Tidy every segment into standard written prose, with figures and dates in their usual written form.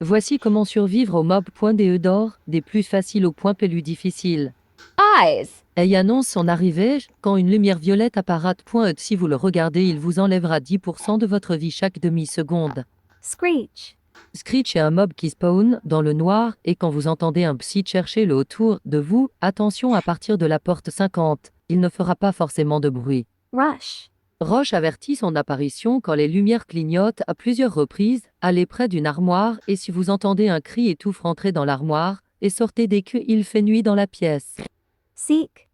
Voici comment survivre au mob.de d'or, des plus faciles au point plus difficiles. Eyes. Et annonce son arrivée quand une lumière violette apparaît. Si vous le regardez, il vous enlèvera 10% de votre vie chaque demi-seconde. Screech. Screech est un mob qui spawn dans le noir et quand vous entendez un psy chercher le autour de vous, attention à partir de la porte 50. Il ne fera pas forcément de bruit. Rush. Roche avertit son apparition quand les lumières clignotent à plusieurs reprises. Allez près d'une armoire et si vous entendez un cri étouffe, rentrez dans l'armoire et sortez dès qu'il fait nuit dans la pièce. Seek.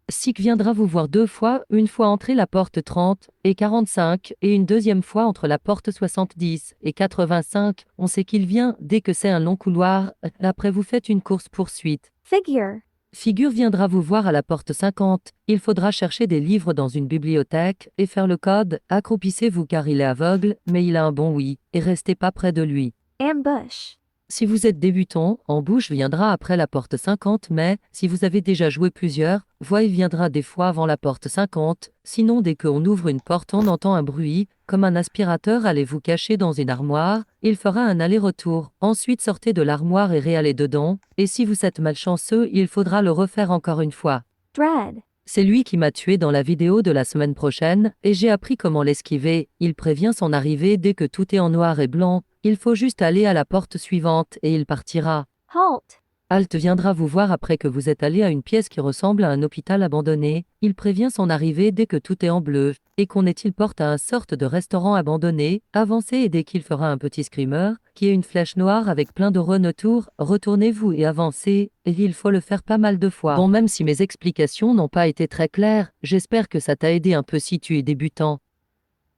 Sik viendra vous voir deux fois, une fois entré la porte 30 et 45 et une deuxième fois entre la porte 70 et 85. On sait qu'il vient dès que c'est un long couloir. Après vous faites une course-poursuite. Figure. Figure viendra vous voir à la porte 50. Il faudra chercher des livres dans une bibliothèque et faire le code. Accroupissez-vous car il est aveugle, mais il a un bon oui, et restez pas près de lui. Ambush. Si vous êtes débutant, embouche viendra après la porte 50, mais si vous avez déjà joué plusieurs, voix viendra des fois avant la porte 50. Sinon, dès qu'on ouvre une porte, on entend un bruit, comme un aspirateur. Allez vous cacher dans une armoire, il fera un aller-retour. Ensuite, sortez de l'armoire et réallez dedans, et si vous êtes malchanceux, il faudra le refaire encore une fois. Dread. C'est lui qui m'a tué dans la vidéo de la semaine prochaine, et j'ai appris comment l'esquiver. Il prévient son arrivée dès que tout est en noir et blanc. Il faut juste aller à la porte suivante et il partira. Halt. Halt viendra vous voir après que vous êtes allé à une pièce qui ressemble à un hôpital abandonné. Il prévient son arrivée dès que tout est en bleu, et qu'on est-il porte à un sorte de restaurant abandonné. Avancez et dès qu'il fera un petit screamer, qui est une flèche noire avec plein de runes autour, retournez-vous et avancez, et il faut le faire pas mal de fois. Bon, même si mes explications n'ont pas été très claires, j'espère que ça t'a aidé un peu si tu es débutant.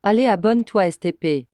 Allez, abonne-toi STP.